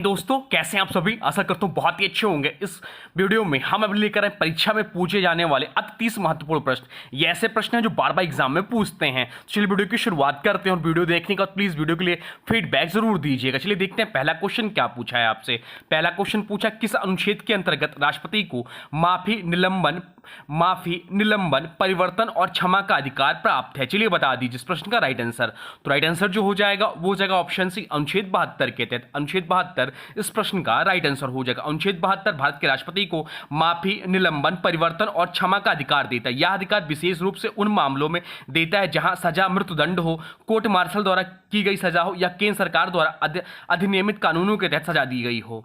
दोस्तों कैसे हैं आप सभी। आशा करता हूँ बहुत ही अच्छे होंगे। इस वीडियो में हम अभी लेकर आए परीक्षा में पूछे जाने वाले अति 30 महत्वपूर्ण प्रश्न। ये ऐसे प्रश्न हैं जो बार बार एग्जाम में पूछते हैं। चलिए वीडियो की शुरुआत करते हैं और वीडियो देखने के बाद प्लीज वीडियो के लिए फीडबैक जरूर दीजिएगा। चलिए देखते हैं पहला क्वेश्चन क्या पूछा है आपसे। पहला क्वेश्चन पूछा, किस अनुच्छेद के अंतर्गत राष्ट्रपति को माफी, निलंबन, परिवर्तन और क्षमा का अधिकार प्राप्त है। चलिए बता दीजिए इस प्रश्न का राइट आंसर। तो राइट आंसर जो हो जाएगा वो हो जाएगा ऑप्शन सी, अनुच्छेद 72 के तहत। अनुच्छेद 72 इस प्रश्न का राइट आंसर हो जाएगा। अनुच्छेद 72 भारत के राष्ट्रपति को माफी, निलंबन, परिवर्तन और क्षमा का अधिकार देता है। यह अधिकार विशेष रूप से उन मामलों में देता है जहां सजा मृत्युदंड हो, कोर्ट मार्शल द्वारा की गई सजा हो या केंद्र सरकार द्वारा अधिनियमित कानूनों के तहत सजा दी गई हो।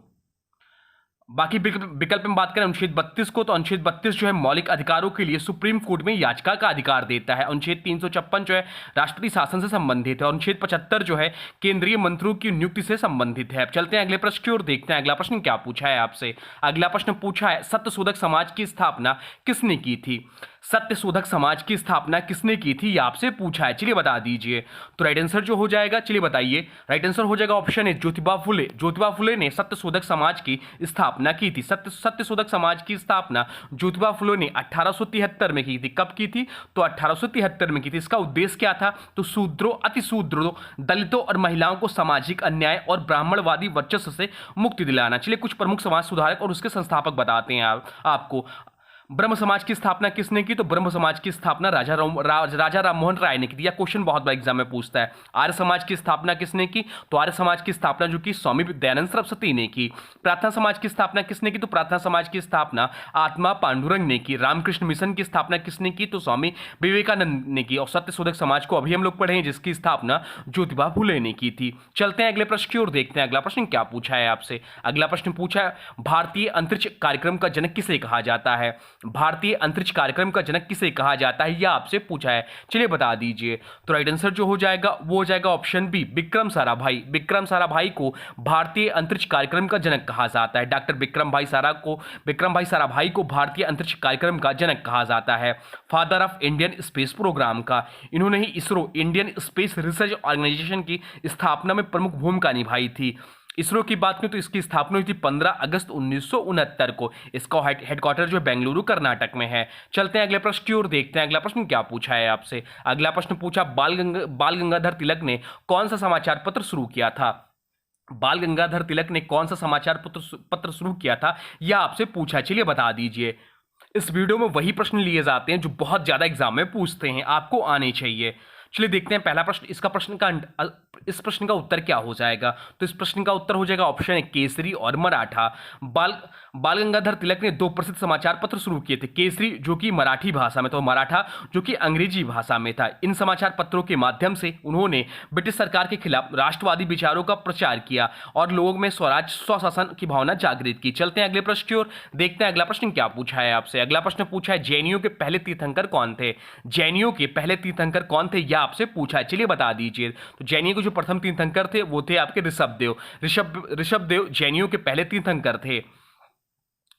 बाकी विकल्प में बात करें अनुच्छेद 32 को, तो अनुच्छेद 32 जो है मौलिक अधिकारों के लिए सुप्रीम कोर्ट में याचिका का अधिकार देता है। अनुच्छेद 356 जो है राष्ट्रपति शासन से संबंधित है। अनुच्छेद 75 जो है केंद्रीय मंत्रियों की नियुक्ति से संबंधित है। अब चलते हैं अगले प्रश्न की ओर, देखते हैं अगला प्रश्न क्या पूछा है आपसे। अगला प्रश्न पूछा है, सत्यशोधक समाज की स्थापना किसने की थी। सत्यशोधक समाज की स्थापना किसने की थी, यह आपसे पूछा है। चलिए बता दीजिए। तो राइट आंसर जो हो जाएगा, चलिए बताइए, राइट आंसर हो जाएगा ऑप्शन ए, ज्योतिबा फुले। ज्योतिबा फुले ने सत्यशोधक समाज की स्थापना की थी। सत्यशोधक समाज की स्थापना ज्योतिबा फुले ने 1873 में की थी। कब की थी, तो 1873 में की थी। इसका उद्देश्य क्या था, तो शूद्रों, अतिशूद्रों, दलितों और महिलाओं को सामाजिक अन्याय और ब्राह्मणवादी वर्चस्व से मुक्ति दिलाना। चलिए कुछ प्रमुख समाज सुधारक और उसके संस्थापक बताते हैं आपको। ब्रह्म समाज की स्थापना किसने की, तो ब्रह्म समाज की स्थापना राजा राममोहन राय ने की थी। यह क्वेश्चन बहुत बार एग्जाम में पूछता है। आर्य समाज की स्थापना किसने की, तो आर्य समाज की स्थापना जो कि स्वामी दयानंद सरस्वती ने की। प्रार्थना समाज की स्थापना किसने की, तो प्रार्थना समाज की स्थापना आत्मा पांडुरंग ने की। रामकृष्ण मिशन की स्थापना किसने की, तो स्वामी विवेकानंद ने की। और सत्यशोधक समाज को अभी हम लोग पढ़े हैं जिसकी स्थापना ज्योतिबा फुले ने की थी। चलते हैं अगले प्रश्न की ओर, देखते हैं अगला प्रश्न क्या पूछा है आपसे। अगला प्रश्न पूछा है, भारतीय अंतरिक्ष कार्यक्रम का जनक किसे कहा जाता है। भारतीय अंतरिक्ष कार्यक्रम का जनक किसे कहा जाता है, यह आपसे पूछा है। चलिए बता दीजिए। तो राइट आंसर जो हो जाएगा वो हो जाएगा ऑप्शन बी, विक्रम साराभाई। विक्रम साराभाई को भारतीय अंतरिक्ष कार्यक्रम का जनक कहा जाता है। डॉक्टर विक्रम भाई साराभाई को भारतीय अंतरिक्ष कार्यक्रम का जनक कहा जाता है। Father of Indian space programme का। इन्होंने ही ISRO, Indian space research organisation की स्थापना में प्रमुख भूमिका निभाई थी। इसरो की बात करें तो इसकी स्थापना हुई थी 15 अगस्त 1969 को। इसका हेडक्वार्टर जो है बेंगलुरु कर्नाटक में है। चलते हैं अगले प्रश्न की ओर, देखते हैं अगला प्रश्न क्या पूछा है आपसे। अगला प्रश्न पूछा, बाल गंगाधर तिलक ने कौन सा समाचार पत्र शुरू किया था। बाल गंगाधर तिलक ने कौन सा समाचार पत्र शुरू किया था, यह आपसे पूछा है। चलिए बता दीजिए। इस वीडियो में वही प्रश्न लिए जाते हैं जो बहुत ज्यादा एग्जाम में पूछते हैं, आपको आने चाहिए। चलिए देखते हैं पहला प्रश्न, इस प्रश्न का उत्तर क्या हो जाएगा। तो इस प्रश्न का उत्तर हो जाएगा ऑप्शन ए, केसरी और मराठा। बाल गंगाधर तिलक ने 2 प्रसिद्ध समाचार पत्र शुरू किए थे। केसरी जो कि मराठी भाषा में था, मराठा जो कि अंग्रेजी भाषा में था। इन समाचार पत्रों के माध्यम से उन्होंने ब्रिटिश सरकार के खिलाफ राष्ट्रवादी विचारों का प्रचार किया और लोगों में स्वराज स्वशासन की भावना जागृत की। चलते हैं अगले प्रश्न की ओर, देखते हैं अगला प्रश्न क्या पूछा है आपसे। अगला प्रश्न पूछा है, जैनियों के पहले तीर्थंकर कौन थे। जैनियों के पहले तीर्थंकर कौन थे, यह आपसे पूछा है। चलिए बता दीजिए। तो जैनियों के जो प्रथम तीर्थंकर थे वो थे आपके ऋषभदेव जैनियों के पहले तीर्थंकर थे।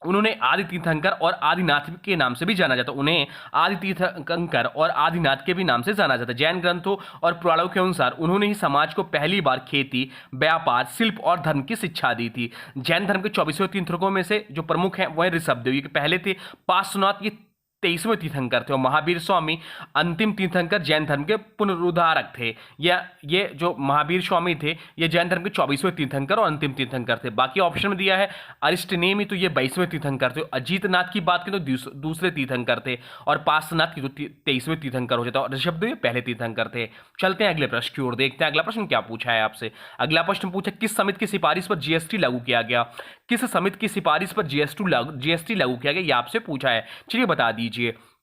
उन्होंने आदि तीर्थंकर और आदिनाथ के नाम से भी जाना जाता। उन्हें आदि तीर्थंकर और आदिनाथ के भी नाम से जाना जाता। जैन ग्रंथों और पुराणों के अनुसार उन्होंने ही समाज को पहली बार खेती, व्यापार, शिल्प और धर्म की शिक्षा दी थी। जैन धर्म के 24वें तीर्थंकरों में से जो प्रमुख हैं वह ऋषभदेव ये पहले थे। पार्श्वनाथ ये 23वें तीर्थंकर थे और महावीर स्वामी अंतिम तीर्थंकर जैन धर्म के पुनरुद्धारक थे। ये जो महावीर स्वामी थे ये जैन धर्म के 24वें तीर्थंकर और अंतिम तीर्थंकर थे। बाकी ऑप्शन में दिया है अरिष्टनेमी, तो ये 22वें तीर्थंकर थे। अजीतनाथ की बात करें तो दूसरे तीर्थंकर थे और पार्श्वनाथ की जो 23वें तीर्थंकर हो जाता और ऋषभदेव पहले तीर्थंकर थे। चलते हैं अगले प्रश्न की ओर, देखते हैं अगला प्रश्न क्या पूछा है आपसे। अगला प्रश्न पूछा, किस समिति की सिफारिश पर जीएसटी लागू किया गया। किस समिति की सिफारिश पर जीएसटी लागू किया गया, यह आपसे पूछा है। चलिए बता दीजिए।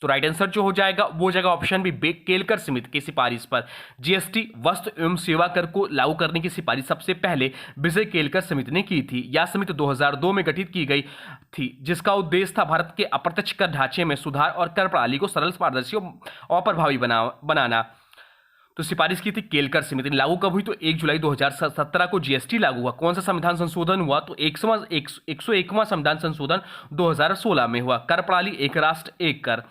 तो राइट आंसर जो हो जाएगा वो हो जाएगा ऑप्शन बी, केलकर समिति की सिफारिश पर। जीएसटी वस्तु एवं सेवा कर को लागू करने की सिफारिश सबसे पहले विजय केलकर समिति ने की थी। यह समिति 2002 में गठित की गई थी जिसका उद्देश्य था भारत के अप्रत्यक्ष कर ढांचे में सुधार और कर प्रणाली को सरल, पारदर्शी और प्रभावी बनाना। तो सिफारिश की थी केलकर समिति ने। लागू कब हुई, तो 1 जुलाई 2017 को जीएसटी लागू हुआ। कौन सा संविधान संशोधन हुआ, तो 101वां संविधान संशोधन 2016 में हुआ। कर प्रणाली, एक राष्ट्र एक कर।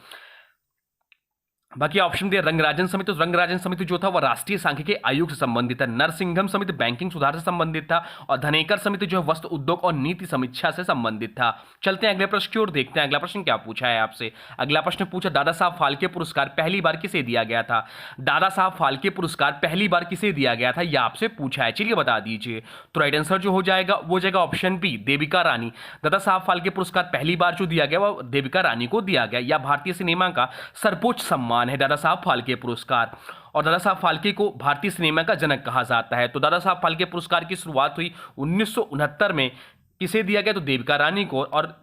बाकी ऑप्शन दिया रंगराजन समिति, तो रंगराजन समिति जो था वह राष्ट्रीय सांख्यिकी आयोग से संबंधित है। नरसिंघम समिति बैंकिंग सुधार से संबंधित था और धनेकर समिति जो है वस्त्र उद्योग और नीति समीक्षा से संबंधित था। चलते हैं अगले प्रश्न की ओर, देखते हैं अगला प्रश्न क्या पूछा है आपसे। अगला प्रश्न पूछा दादा साहब फाल्के पुरस्कार पहली बार किसे दिया गया था। दादा साहब फाल्के पुरस्कार पहली बार किसे दिया गया था, यह आपसे पूछा है, चलिए बता दीजिए। तो राइट आंसर जो हो जाएगा वो जाएगा ऑप्शन बी, देविका रानी। दादा साहब फाल्के पुरस्कार पहली बार जो दिया गया वह देविका रानी को दिया गया। यह भारतीय सिनेमा का सर्वोच्च सम्मान है, दादा साहब फाल्के पुरस्कार। और दादा साहब फाल्के को भारतीय सिनेमा का जनक कहा जाता है। तो दादा साहब फाल्के पुरस्कार की शुरुआत हुई 1969 में, किसे दिया गया तो देविका रानी को, और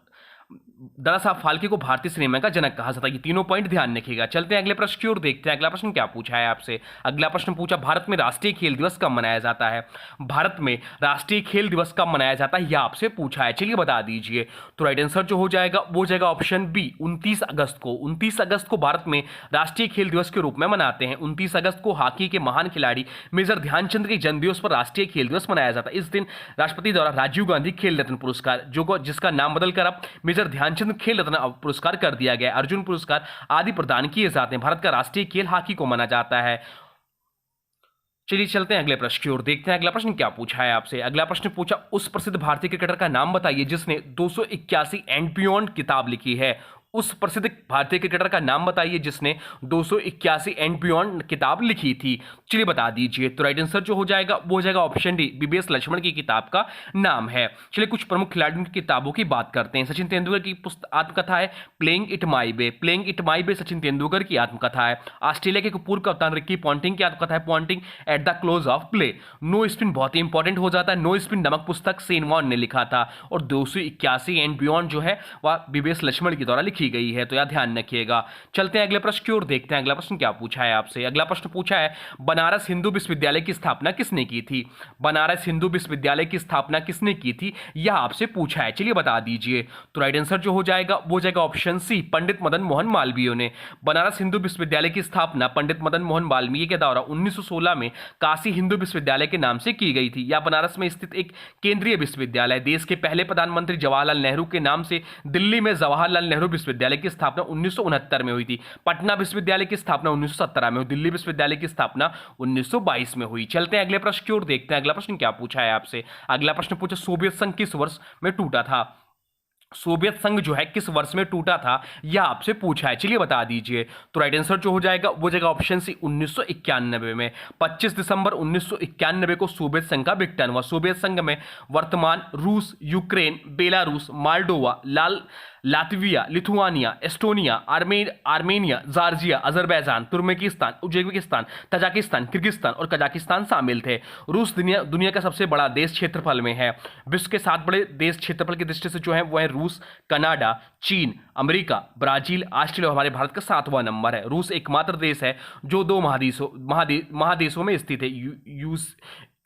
दादा साहब फाल्के को भारतीय सिनेमा का जनक कहा जाता है। ये तीनों पॉइंट ध्यान रखिएगा। चलते हैं अगले प्रश्न की ओर, देखते हैं अगला प्रश्न क्या पूछा है आपसे। अगला प्रश्न पूछा भारत में राष्ट्रीय खेल दिवस कब मनाया जाता है। भारत में राष्ट्रीय खेल दिवस कब मनाया जाता है यह आपसे पूछा है, चलिए बता दीजिए। तो राइट आंसर जो हो जाएगा वो जाएगा ऑप्शन बी, 29 अगस्त को। 29 अगस्त को भारत में राष्ट्रीय खेल दिवस के रूप में मनाते हैं। 29 अगस्त को हॉकी के महान खिलाड़ी मेजर ध्यानचंद के जन्मदिवस पर राष्ट्रीय खेल दिवस मनाया जाता है। इस दिन राष्ट्रपति द्वारा राजीव गांधी खेल रत्न पुरस्कार, जिसका नाम बदलकर अब मेजर ध्यानचंद खेल रत्न पुरस्कार कर दिया गया, अर्जुन पुरस्कार आदि प्रदान किए जाते हैं। भारत का राष्ट्रीय खेल हॉकी को माना जाता है। चलिए चलते हैं अगले प्रश्न की ओर, देखते हैं अगला प्रश्न क्या पूछा है आपसे। अगला प्रश्न पूछा उस प्रसिद्ध भारतीय क्रिकेटर का नाम बताइए जिसने 281 एंड बियॉन्ड किताब लिखी है। उस प्रसिद्ध भारतीय क्रिकेटर का नाम बताइए जिसने 281 एंड बियॉन्ड किताब लिखी थी, चलिए बता दीजिए। तो राइट आंसर जो हो जाएगा वो हो जाएगा ऑप्शन डी, बीबीएस लक्ष्मण की किताब का नाम है। चलिए कुछ प्रमुख खिलाड़ियों की किताबों की बात करते हैं। सचिन तेंदुलकर की आत्मकथा है playing it my way, playing it my way Sachin Tendulkar की आत्मकथा है। ऑस्ट्रेलिया के पूर्व कप्तान रिकी पॉन्टिंग की आत्मकथा है Ponting at the close of play. No spin बहुत ही इंपॉर्टेंट हो जाता है, नो स्पिन नमक पुस्तक शेन वॉर्न ने लिखा था, और 281 एंड बियॉन्ड जो है वह बीबीएस लक्ष्मण के द्वारा लिखी गई है, तो यह ध्यान रखिएगा। चलते हैं अगले प्रश्न की ओर, देखते हैं अगला प्रश्न क्या पूछा है आपसे। अगला प्रश्न पूछा है बनारस हिंदू विश्वविद्यालय की स्थापना किसने की थी। बनारस हिंदू विश्वविद्यालय की स्थापना किसने की थी यह आपसे पूछा है, चलिए बता दीजिए। तो राइट आंसर जो हो जाएगा वो जाएगा ऑप्शन सी, पंडित मदन मोहन मालवीय ने। बनारस हिंदू विश्वविद्यालय की स्थापना पंडित मदन मोहन मालवीय के द्वारा 1916 में काशी हिंदू विश्वविद्यालय के नाम से की गई थी। यह बनारस में स्थित एक केंद्रीय विश्वविद्यालय। देश के पहले प्रधानमंत्री जवाहरलाल नेहरू के नाम से दिल्ली में जवाहरलाल नेहरू विश्वविद्यालय की स्थापना 1969 में हुई थी। पटना विश्वविद्यालय की स्थापना 1917 में हुई। दिल्ली विश्वविद्यालय की स्थापना 1922 में हुई। चलते हैं अगले प्रश्न की ओर, देखते हैं अगला प्रश्न क्या पूछा है आपसे। अगला प्रश्न पूछा सोवियत संघ किस वर्ष में टूटा था। सोवियत संघ जो है किस वर्ष में टूटा था यह आपसे पूछा है, चलिए बता दीजिए। तो राइट आंसर जो हो जाएगा वो जाएगा ऑप्शन सी, 1991 में। 25 दिसंबर 1991 को सोवियत संघ का विघटन हुआ। सोवियत संघ में वर्तमान रूस, Ukraine, Belarus, Moldova, Latvia, Lithuania, Estonia, Armenia, Georgia, Azerbaijan, Turkmenistan, Uzbekistan, Tajikistan, Kyrgyzstan और कजाकिस्तान शामिल थे। रूस दुनिया का सबसे बड़ा देश क्षेत्रफल में है। विश्व के 7 बड़े देश क्षेत्रफल की दृष्टि से जो है वो है रूस, कनाडा, चीन, अमेरिका, ब्राजील, ऑस्ट्रेलिया, हमारे भारत का 7वां नंबर है। रूस एकमात्र देश है जो 2 महादेशों में स्थित है,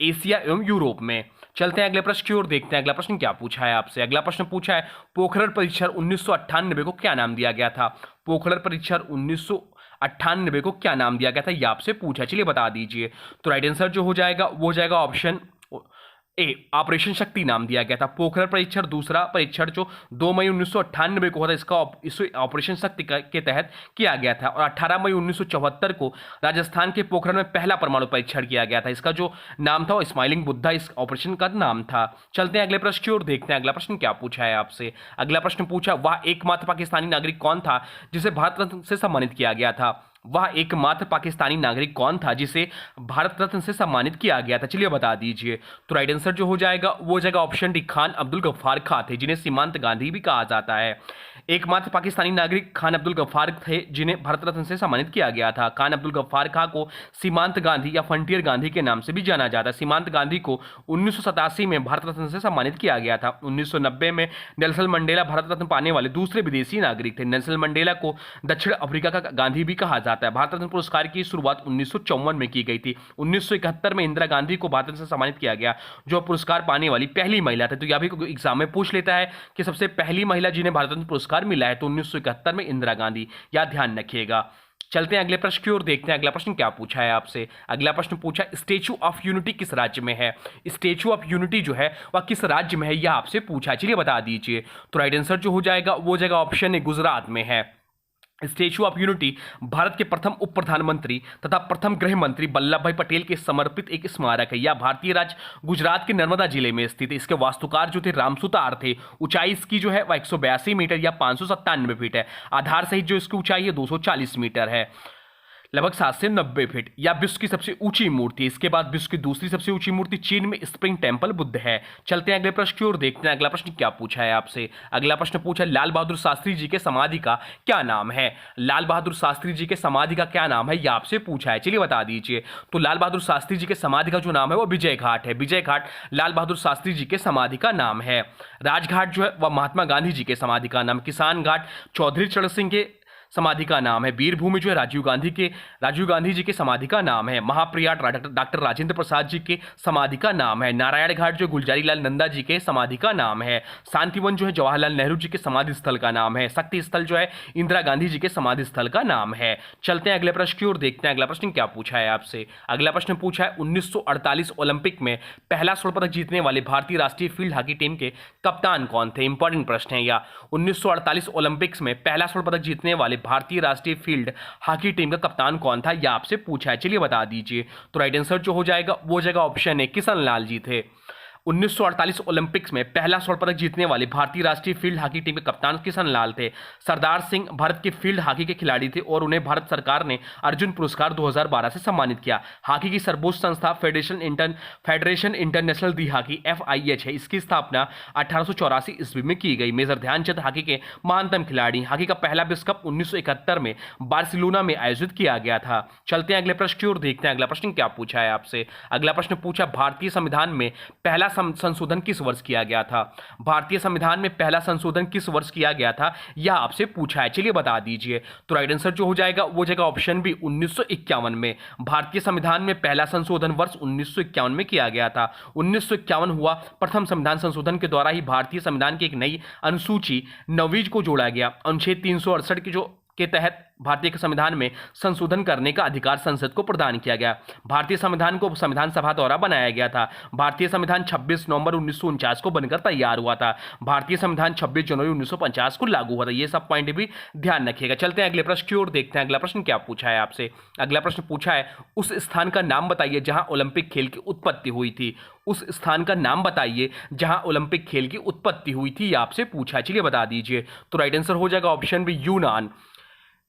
एशिया एवं यूरोप में। चलते हैं अगले प्रश्न की ओर, देखते हैं अगला प्रश्न क्या पूछा है आपसे। अगला प्रश्न पूछा है पोखरण परीक्षण 1998 को क्या नाम दिया गया था। पोखरण परीक्षण 1998 को क्या नाम दिया गया था यह आपसे पूछा, चलिए बता दीजिए। तो राइट आंसर जो हो जाएगा वो हो जाएगा ऑप्शन ए, ऑपरेशन शक्ति नाम दिया गया था। पोखरण परीक्षण दूसरा परीक्षण जो 2 मई 1998 को हुआ था, इसे ऑपरेशन शक्ति के तहत किया गया था। और 18 मई 1974 को राजस्थान के पोखरण में पहला परमाणु परीक्षण किया गया था। इसका जो नाम था वो स्माइलिंग बुद्धा इस ऑपरेशन का नाम था। चलते हैं अगले प्रश्न की ओर, देखते हैं अगला प्रश्न क्या पूछा है आपसे। अगला प्रश्न पूछा वह एकमात्र पाकिस्तानी नागरिक कौन था जिसे भारत रत्न से सम्मानित किया गया था। वह एकमात्र पाकिस्तानी नागरिक कौन था जिसे भारत रत्न से सम्मानित किया गया था, चलिए बता दीजिए। तो राइट आंसर जो हो जाएगा वो जाएगा ऑप्शन डी, खान अब्दुल गफ्फार खां थे, जिन्हें सीमांत गांधी भी कहा जाता है। एकमात्र पाकिस्तानी नागरिक खान अब्दुल गफ्फार थे जिन्हें भारत रत्न से सम्मानित किया गया था। खान अब्दुल गफ्फार खां को सीमांत गांधी या फ्रंटियर गांधी के नाम से भी जाना जाता है। सीमांत गांधी को 1987 में भारत रत्न से सम्मानित किया गया था। 1990 में नेल्सन मंडेला भारत रत्न पाने वाले दूसरे विदेशी नागरिक थे। नेल्सन मंडेला को दक्षिण अफ्रीका का गांधी भी कहा जाता है। भारत रत्न पुरस्कार की शुरुआत 1954 में की गई थी। 1971 में इंदिरा गांधी को भारत रत्न से सम्मानित किया गया, जो पुरस्कार पाने वाली पहली महिला थी। तो यह भी एग्जाम में पूछ लेता है कि सबसे पहली महिला जिन्हें भारत रत्न पुरस्कार मिला है, तो 1971 में इंदिरा गांधी, या ध्यान रखिएगा। चलते हैं अगले प्रश्न की ओर, देखते हैं अगला प्रश्न क्या पूछा है आपसे। अगला प्रश्न पूछा स्टैच्यू ऑफ यूनिटी किस राज्य में है। स्टैच्यू ऑफ यूनिटी जो है वह किस राज्य में है यह आपसे पूछा है, चलिए बता दीजिए। तो राइट आंसर जो हो जाएगा वो जाएगा ऑप्शन ए, गुजरात में है। स्टेच्यू ऑफ यूनिटी भारत के प्रथम उप प्रधानमंत्री तथा प्रथम गृह मंत्री वल्लभ भाई पटेल के समर्पित एक स्मारक है। यह भारतीय राज्य गुजरात के नर्मदा जिले में स्थित है। इसके वास्तुकार जो थे रामसुतार थे। ऊंचाई इसकी जो है वह 182 मीटर या 597 फीट है। आधार सहित जो इसकी ऊंचाई है 240 मीटर है, लगभग 7 से 90 फीट। या विश्व की सबसे ऊंची मूर्ति। इसके बाद विश्व की दूसरी सबसे ऊंची मूर्ति चीन में स्प्रिंग टेम्पल बुद्ध है। चलते हैं अगले प्रश्न की ओर, देखते हैं अगला प्रश्न क्या पूछा है आपसे। अगला प्रश्न पूछा लाल बहादुर शास्त्री जी के समाधि का क्या नाम है। लाल बहादुर शास्त्री जी के समाधि का क्या नाम है, यह आपसे पूछा है, चलिए बता दीजिए। तो लाल बहादुर शास्त्री जी के समाधि का जो नाम है वो विजय घाट है। विजय घाट लाल बहादुर शास्त्री जी के समाधि का नाम है। राजघाट जो है वह महात्मा गांधी जी के समाधि का नाम। किसान घाट चौधरी चरण सिंह के समाधि का नाम है। वीरभूमि जो है राजीव गांधी जी के समाधि का नाम है। महाप्रयाग डॉक्टर राजेंद्र प्रसाद जी के समाधि का नाम है। नारायण घाट जो गुलजारी लाल नंदा जी के समाधि का नाम है। शांतिवन जो है जवाहरलाल नेहरू जी के समाधि स्थल का नाम है। शक्ति स्थल जो है इंदिरा गांधी जी के समाधि स्थल का नाम है। चलते हैं अगले प्रश्न की ओर, देखते हैं अगला प्रश्न क्या पूछा है आपसे। अगला प्रश्न पूछा है 1948 ओलंपिक में पहला स्वर्ण पदक जीतने वाले भारतीय राष्ट्रीय फील्ड हॉकी टीम के कप्तान कौन थे। इंपॉर्टेंट प्रश्न है। या 1948 ओलंपिक्स में पहला स्वर्ण पदक जीतने वाले भारतीय राष्ट्रीय फील्ड हॉकी टीम का कप्तान कौन था, यह आपसे पूछा है, चलिए बता दीजिए। तो राइट आंसर जो हो जाएगा वो जगह ऑप्शन है किशन लाल जी थे। 1948 ओलंपिक्स में पहला स्वर्ण पदक जीतने वाले भारतीय राष्ट्रीय फील्ड हॉकी टीम के कप्तान किशन लाल थे। सरदार सिंह भारत के फील्ड हॉकी के खिलाड़ी थे और उन्हें भारत सरकार ने अर्जुन पुरस्कार 2012 से सम्मानित किया। हॉकी की सर्वोच्च संस्था फेडरेशन इंटरनेशनल दी हॉकी FIH है। इसकी स्थापना 1884 ईस्वी में की गई। मेजर ध्यानचंद हॉकी के महानतम खिलाड़ी। हॉकी का पहला विश्व कप 1971 में बार्सिलोना में आयोजित किया गया था। चलते हैं अगले प्रश्न की ओर, देखते हैं अगला प्रश्न क्या पूछा है आपसे। अगला प्रश्न पूछा भारतीय संविधान में पहला संशोधन किस वर्ष किया गया था। भारतीय संविधान में पहला संशोधन किस वर्ष किया गया था, यह आपसे पूछा है, चलिए बता दीजिए। तो राइट आंसर जो हो जाएगा वो जगह ऑप्शन बी 1951 में। भारतीय संविधान में पहला संशोधन वर्ष 1951 में किया गया था। 1951 हुआ प्रथम संविधान संशोधन के द्वारा ही भारतीय संविधान की एक नई अनुसूची 9वीं को जोड़ा गया। अनुच्छेद 368 के तहत भारतीय संविधान में संशोधन करने का अधिकार संसद को प्रदान किया गया। भारतीय संविधान को संविधान सभा द्वारा बनाया गया था। भारतीय संविधान 26 नवंबर 1949 को बनकर तैयार हुआ था। भारतीय संविधान 26 जनवरी 1950 को लागू हुआ था। ये सब पॉइंट भी ध्यान रखिएगा। चलते हैं अगले प्रश्न की ओर, देखते हैं अगला प्रश्न क्या पूछा है आपसे। अगला प्रश्न पूछा है उस स्थान का नाम बताइए जहां ओलंपिक खेल की उत्पत्ति हुई थी। उस स्थान का नाम बताइए जहां ओलंपिक खेल की उत्पत्ति हुई थी, यह आपसे पूछा है, चलिए बता दीजिए। तो राइट आंसर हो जाएगा ऑप्शन बी यूनान।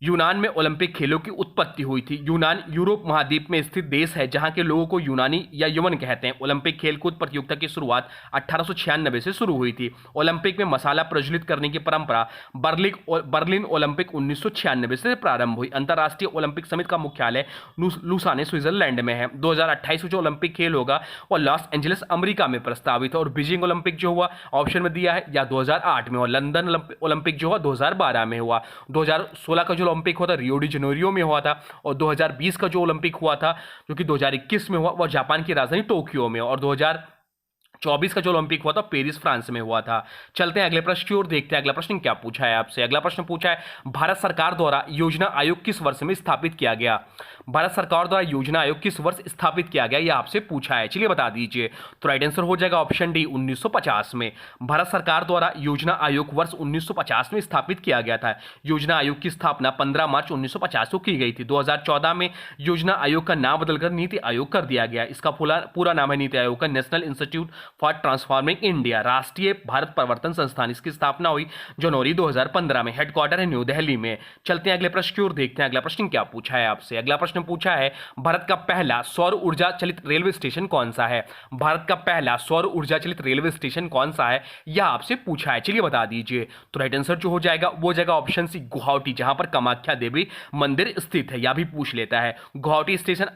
यूनान में ओलंपिक खेलों की उत्पत्ति हुई थी। यूनान यूरोप महाद्वीप में स्थित देश है जहां के लोगों को यूनानी या यवन कहते हैं। ओलंपिक खेलकूद प्रतियोगिता की शुरुआत 1896 से शुरू हुई थी। ओलंपिक में मसाला प्रज्वलित करने की परंपरा बर्लिन ओलंपिक 1996 से प्रारंभ हुई। अंतर्राष्ट्रीय ओलंपिक समिति का मुख्यालय लुसाने स्विट्जरलैंड में है। 2028 में जो ओलंपिक खेल होगा वह लॉस एंजलिस अमेरिका में प्रस्तावित है। और बीजिंग ओलंपिक जो हुआ ऑप्शन में दिया है या 2008 में हुआ। लंदन ओलंपिक जो हुआ 2012 में हुआ। 2016 का जो ओलंपिक हुआ था रियो डी जेनेरियो में हुआ था। और 2020 का जो ओलंपिक हुआ था जो कि 2021 में हुआ वह जापान की राजधानी टोक्यो में। और 2024 का जो ओलंपिक हुआ था पेरिस फ्रांस में हुआ था। चलते हैं अगले प्रश्न की ओर, देखते हैं अगला प्रश्न क्या पूछा है आपसे। अगला प्रश्न पूछा है भारत सरकार द्वारा योजना आयोग किस वर्ष में स्थापित किया गया। भारत सरकार द्वारा योजना आयोग किस वर्ष स्थापित किया गया, यह आपसे पूछा है, चलिए बता दीजिए। तो राइट आंसर हो जाएगा ऑप्शन डी 1950 में। भारत सरकार द्वारा योजना आयोग वर्ष 1950 में स्थापित किया गया था। योजना आयोग की स्थापना 15 मार्च 1950 को की गई थी। 2014 में योजना आयोग का नाम बदलकर नीति आयोग कर दिया गया। इसका पूरा नाम है नीति आयोग का national institute for transforming India, राष्ट्रीय भारत प्रवर्तन संस्थान। इसकी स्थापना हुई जनवरी 2015 में। हेडक्वार्टर है न्यू दिल्ली में। चलते हैं अगले प्रश्न की ओर, देखते हैं अगला प्रश्न क्या पूछा है आपसे। अगला प्रश्न पूछा है भारत का पहला सौर ऊर्जा चलित रेलवे स्टेशन कौन सा है। भारत का पहला सौर ऊर्जा चलित रेलवे स्टेशन कौन सा है, यह आपसे पूछा है, चलिए बता दीजिए। तो राइट आंसर जो हो जाएगा वो जाएगा ऑप्शन सी गुवाहाटी, जहां पर कामाख्या देवी मंदिर स्थित है। यह भी पूछ लेता है। गुवाहाटी स्टेशन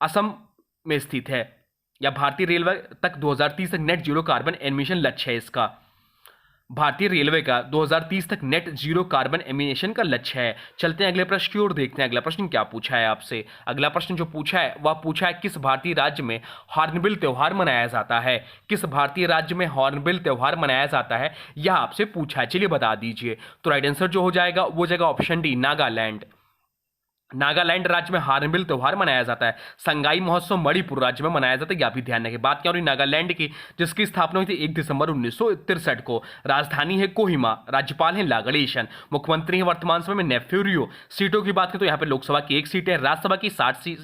असम में स्थित है। या भारतीय रेलवे तक 2030 तक नेट जीरो कार्बन एमिशन लक्ष्य है। इसका भारतीय रेलवे का 2030 तक नेट जीरो कार्बन एमिशन का लक्ष्य है। चलते हैं अगले प्रश्न की ओर, देखते हैं अगला प्रश्न क्या पूछा है आपसे। अगला प्रश्न जो पूछा है वह पूछा है किस भारतीय राज्य में हॉर्नबिल त्योहार मनाया जाता है। किस भारतीय राज्य में हॉर्नबिल त्योहार मनाया जाता है, यह आपसे पूछा है, चलिए बता दीजिए। तो राइट आंसर जो हो जाएगा वो जाएगा ऑप्शन डी नागालैंड। नागालैंड राज्य में हार्नबिल त्योहार मनाया जाता है। संगाई महोत्सव मणिपुर राज्य में मनाया जाता है, यह भी ध्यान रखें। बात क्या हो रही नागालैंड की, जिसकी स्थापना हुई थी 1 दिसंबर 1963 को। राजधानी है कोहिमा, राज्यपाल है लागलेशन, मुख्यमंत्री है वर्तमान समय में नेफ्यूरियो। सीटों की बात करें तो यहाँ पे लोकसभा की 1 सीट है, राज्यसभा की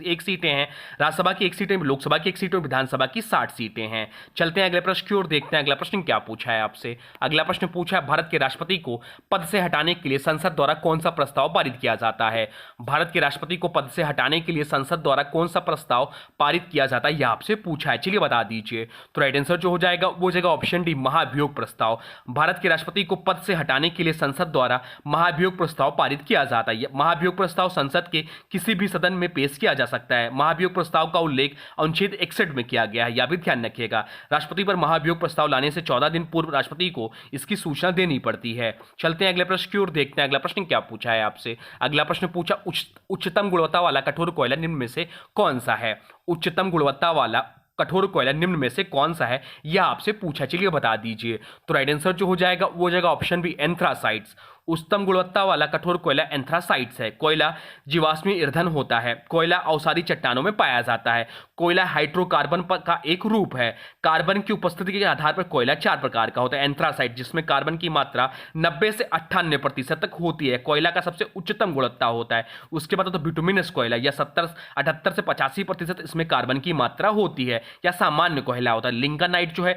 1 सीटें हैं, राज्यसभा की 1 सीटें, लोकसभा की 1 सीट और विधानसभा की 60 सीटें हैं। चलते हैं अगले प्रश्न की ओर, देखते हैं अगला प्रश्न क्या पूछा है आपसे। अगला प्रश्न पूछा है भारत के राष्ट्रपति को पद से हटाने के लिए संसद द्वारा कौन सा प्रस्ताव पारित किया जाता है। भारत के राष्ट्रपति को पद से हटाने के लिए संसद द्वारा कौन सा प्रस्ताव पारित किया जाता है, यह आपसे पूछा है, चलिए बता दीजिए। तो राइट आंसर जो हो जाएगा वो जाएगा ऑप्शन डी, महाभियोग प्रस्ताव। भारत के राष्ट्रपति को पद से हटाने के लिए संसद द्वारा महाभियोग प्रस्ताव पारित किया जाता है। महाभियोग प्रस्ताव संसद के किसी भी सदन में पेश किया जा सकता है। महाभियोग प्रस्ताव का उल्लेख अनुच्छेद 61 में किया गया है, यह भी ध्यान रखिएगा। राष्ट्रपति पर महाभियोग प्रस्ताव लाने से 14 दिन पूर्व राष्ट्रपति को इसकी सूचना देनी पड़ती है। चलते हैं अगले प्रश्न की ओर, देखते हैं अगला प्रश्न क्या पूछा है आपसे। अगला प्रश्न पूछा उच्चतम गुणवत्ता वाला कठोर कोयला निम्न में से कौन सा है। उच्चतम गुणवत्ता वाला कठोर कोयला निम्न में से कौन सा है, यह आपसे पूछा, चलिए बता दीजिए। तो राइट आंसर जो हो जाएगा वो जाएगा ऑप्शन बी, एंथ्रासाइट्स। उच्चतम गुणवत्ता वाला कठोर कोयला एंथ्रासाइट्स है। कोयला जीवाश्मी ईंधन होता है। कोयला अवसादी चट्टानों में पाया जाता है। कोयला हाइड्रोकार्बन का एक रूप है। कार्बन की उपस्थिति के आधार पर कोयला 4 प्रकार का होता है। एंथ्रासाइट जिसमें कार्बन की मात्रा 90 से 98% तक होती है, कोयला का सबसे उच्चतम गुणवत्ता होता है। उसके बाद तो बिटुमिनस कोयला, या 78 से 85% इसमें कार्बन की मात्रा होती है, या सामान्य कोयला होता है। लिंगानाइट जो है,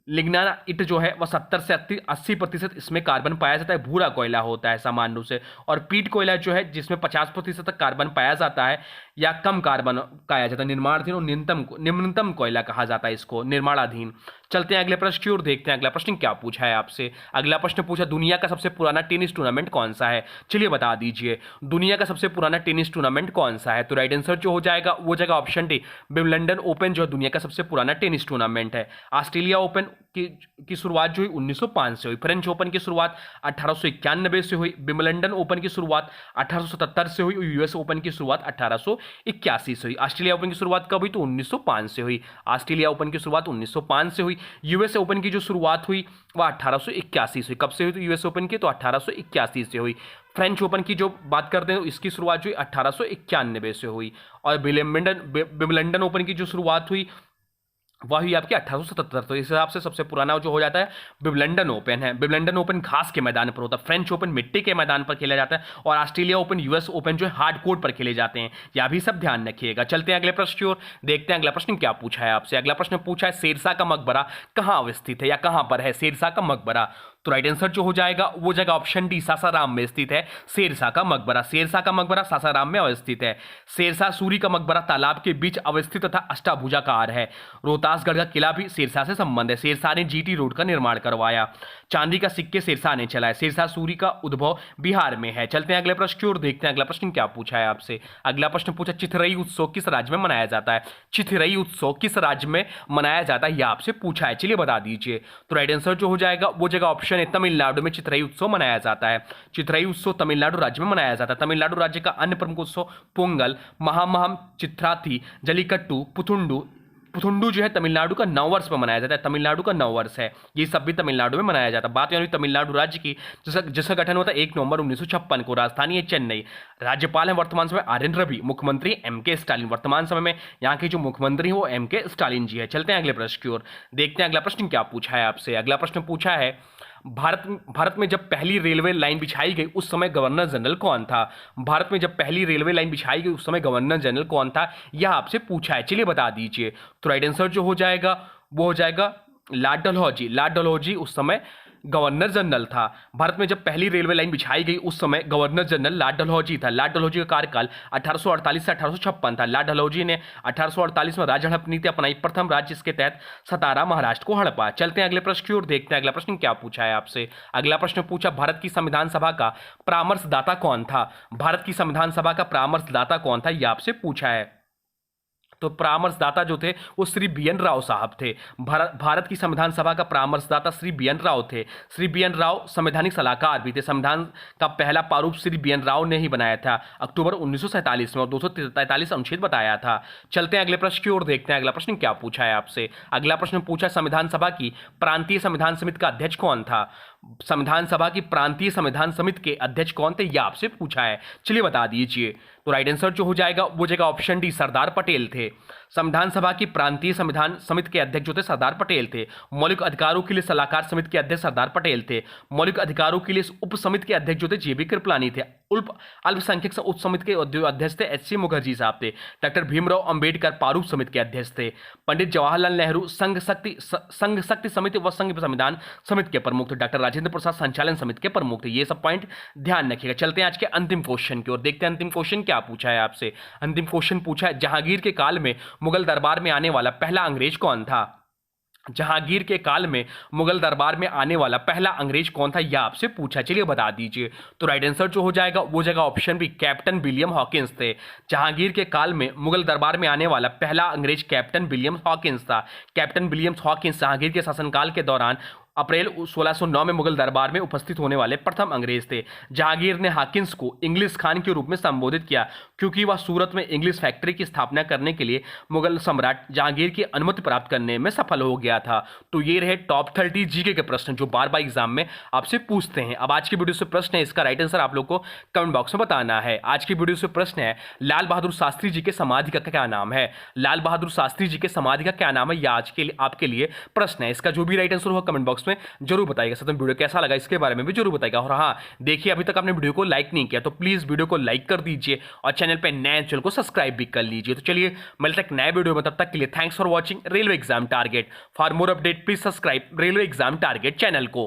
लिग्नाइट जो है वह 70 से 80% इसमें कार्बन पाया जाता है, भूरा कोयला होता है सामान्य रूप से। और पीट कोयला जो है जिसमें 50% तक कार्बन पाया जाता है या कम कार्बन पाया जाता है, निर्माणाधीन और निम्नतम कोयला कहा जाता है इसको, निर्माणाधीन। चलते हैं अगले प्रश्न की ओर, देखते हैं अगला प्रश्न क्या पूछा है आपसे। अगला प्रश्न पूछा दुनिया का सबसे पुराना टेनिस टूर्नामेंट कौन सा है, चलिए बता दीजिए। दुनिया का सबसे पुराना टेनिस टूर्नामेंट कौन सा है। तो राइट आंसर जो हो जाएगा वो जाएगा ऑप्शन डी, विंबलडन ओपन जो दुनिया का सबसे पुराना टेनिस टूर्नामेंट है। ऑस्ट्रेलिया ओपन की शुरुआत जो हुई 1905 से हुई। फ्रेंच ओपन की शुरुआत 1891 से हुई। विंबलडन ओपन की शुरुआत 1877 से हुई। यूएस ओपन की शुरुआत 1881 से हुई। ऑस्ट्रेलिया ओपन की शुरुआत कब हुई, तो 1905 से हुई। ऑस्ट्रेलिया ओपन की शुरुआत 1905 से हुई। यूएस ओपन की जो शुरुआत हुई वह 1881 से हुई। कब से हुई, तो यूएस ओपन की तो 1881 से हुई। फ्रेंच ओपन की जो बात करते हैं तो इसकी शुरुआत जो हुई 1891 से हुई। और विंबलडन ओपन की जो शुरुआत हुई वह हुई आपकी 1877। तो इस हिसाब से सबसे पुराना जो हो जाता है विंबलडन ओपन है। विंबलडन ओपन घास के मैदान पर होता है। फ्रेंच ओपन मिट्टी के मैदान पर खेला जाता है। और ऑस्ट्रेलिया ओपन, यूएस ओपन जो है हार्ड कोर्ट पर खेले जाते हैं। यह भी सब ध्यान रखिएगा। चलते हैं अगले प्रश्न की ओर, देखते हैं अगला प्रश्न क्या पूछा है आपसे। अगला प्रश्न पूछा है शेरशाह का मकबरा कहाँ अवस्थित है, या कहाँ पर है शेरशाह का मकबरा। तो राइट आंसर जो हो जाएगा वो जाएगा ऑप्शन डी, सासाराम में स्थित है शेरशाह का मकबरा। शेरशाह का मकबरा सासाराम में अवस्थित है। शेरशाह सूरी का मकबरा तालाब के बीच अवस्थित तथा अष्टभुजाकार है। रोहतासगढ़ का किला भी शेरशाह से संबंध है। शेरशाह ने जीटी रोड का निर्माण करवाया। चांदी का सिक्के शेरशाह ने चलाए। शेरशाह सूरी का उद्भव बिहार में है। चलते हैं अगले प्रश्न की ओर, देखते हैं अगला प्रश्न क्या पूछा है आपसे। अगला प्रश्न पूछा चिथरई उत्सव किस राज्य में मनाया जाता है। चिथरई उत्सव किस राज्य में मनाया जाता है, यह आपसे पूछा है, चलिए बता दीजिए। तो राइट आंसर जो हो जाएगा वो जगह ऑप्शन है, तमिलनाडु में चिथरई उत्सव मनाया जाता है। चिथरई उत्सव तमिलनाडु राज्य में मनाया जाता है। तमिलनाडु राज्य का अन्य प्रमुख उत्सव पोंगल, महामहम चित्राथी, जलीकट्टू, पुथुंडू जो है तमिलनाडु का नववर्ष में मनाया जाता है। तमिलनाडु का नववर्ष है, ये सब भी तमिलनाडु में मनाया जाता है। बात यानी तमिलनाडु राज्य की, जिसका गठन होता है 1 नवंबर 1956 को। राजधानी है चेन्नई। राज्यपाल है वर्तमान समय आर.एन. रवि। मुख्यमंत्री एम.के. स्टालिन। वर्तमान समय में यहाँ के जो मुख्यमंत्री है वो एम.के. स्टालिन जी है। चलते हैं अगले प्रश्न की ओर, देखते हैं अगला प्रश्न क्या पूछा है आपसे। अगला प्रश्न पूछा है भारत में जब पहली रेलवे लाइन बिछाई गई उस समय गवर्नर जनरल कौन था। भारत में जब पहली रेलवे लाइन बिछाई गई उस समय गवर्नर जनरल कौन था, यह आपसे पूछा है, चलिए बता दीजिए। तो राइट आंसर जो हो जाएगा वो हो जाएगा लॉर्ड डलहौजी। लॉर्ड डलहौजी उस समय गवर्नर जनरल था। भारत में जब पहली रेलवे लाइन बिछाई गई उस समय गवर्नर जनरल लॉर्ड डलहौजी था। लॉर्ड डलहौजी का कार्यकाल 1848 से 1856 था। लॉर्ड डलहौजी ने 1848 में राज्य हड़प नीति अपनाई। प्रथम राज्य इसके तहत सतारा महाराष्ट्र को हड़पा। चलते हैं अगले प्रश्न की ओर, देखते हैं अगला प्रश्न क्या पूछा है आपसे। अगला प्रश्न पूछा भारत की संविधान सभा का परामर्शदाता कौन था। भारत की संविधान सभा का परामर्शदाता कौन था, यह आपसे पूछा है। तो परामर्शदाता जो थे वो श्री बी.एन. राव साहब थे। भारत की संविधान सभा का परामर्शदाता श्री बी.एन. राव थे। श्री बी.एन. राव संवैधानिक सलाहकार भी थे। संविधान का पहला प्रारूप श्री बी.एन. राव ने ही बनाया था अक्टूबर 1947 में, और 243 अनुच्छेद बताया था। चलते हैं अगले प्रश्न की ओर, देखते हैं अगला प्रश्न क्या पूछा है आपसे। अगला प्रश्न पूछा संविधान सभा की प्रांतीय संविधान समिति का अध्यक्ष कौन था। संविधान सभा की प्रांतीय संविधान समिति के अध्यक्ष कौन थे, यह आपसे पूछा है, चलिए बता दीजिए। तो राइट आंसर जो हो जाएगा वो जाएगा ऑप्शन डी, सरदार पटेल थे। संविधान सभा की प्रांतीय संविधान समिति के अध्यक्ष जो थे सरदार पटेल थे। मौलिक अधिकारों के लिए सलाहकार समिति के अध्यक्ष सरदार पटेल थे। मौलिक अधिकारों के लिए उप समिति के अध्यक्ष जो थे जेबी कृपलानी थे। अल्पसंख्यक उप समिति के अध्यक्ष थे एच सी मुखर्जी साहब थे। डॉक्टर भीमराव अंबेडकर प्रारूप समिति के अध्यक्ष थे। पंडित जवाहरलाल नेहरू संघ शक्ति समिति व संघ संविधान समिति के प्रमुख थे। डॉक्टर राजेंद्र प्रसाद संचालन समिति के प्रमुख थे। ये सब पॉइंट ध्यान रखिएगा। चलते हैं आज के अंतिम क्वेश्चन की ओर, देखते हैं अंतिम क्वेश्चन क्या पूछा है आपसे। अंतिम क्वेश्चन पूछा है, जहांगीर के काल में मुगल दरबार में आने वाला पहला अंग्रेज कौन था। जहांगीर के काल में मुगल दरबार में आने वाला पहला अंग्रेज कौन था, यह आपसे पूछा, चलिए बता दीजिए। तो राइट आंसर जो हो जाएगा वो जाएगा option B, captain William Hawkins थे। जहांगीर के काल में मुगल दरबार में आने वाला पहला अंग्रेज कैप्टन विलियम हॉकिंस था। कैप्टन विलियम हॉकिंस जहांगीर के शासनकाल के दौरान अप्रैल 1609 में मुगल दरबार में उपस्थित होने वाले प्रथम अंग्रेज थे। जहांगीर ने हॉकिंस को इंग्लिश खान के रूप में संबोधित किया क्योंकि वह सूरत में इंग्लिश फैक्ट्री की स्थापना करने के लिए मुगल सम्राट जहांगीर की अनुमति प्राप्त करने में सफल हो गया था। तो ये रहे टॉप 30 जीके के प्रश्न जो बार बार एग्जाम में आपसे पूछते हैं। अब आज की वीडियो से प्रश्न है, इसका राइट आंसर आप लोग को कमेंट बॉक्स में बताना है। आज की वीडियो से प्रश्न है, लाल बहादुर शास्त्री जी के समाधि का क्या नाम है। लाल बहादुर शास्त्री जी के समाधि का क्या नाम है, यह आज के लिए आपके लिए प्रश्न है। इसका जो भी राइट आंसर होगा कमेंट बॉक्स में जरूर बताइएगा। साथ में वीडियो कैसा लगा इसके बारे में भी जरूर बताइएगा। और हाँ, देखिए अभी तक आपने वीडियो को लाइक नहीं किया तो प्लीज वीडियो को लाइक कर दीजिए और चैनल पे नए चैनल को सब्सक्राइब भी कर लीजिए। तो चलिए मिलते हैं एक नए वीडियो में, तब तक के लिए thanks for watching railway exam target. For more update please subscribe railway exam target channel को।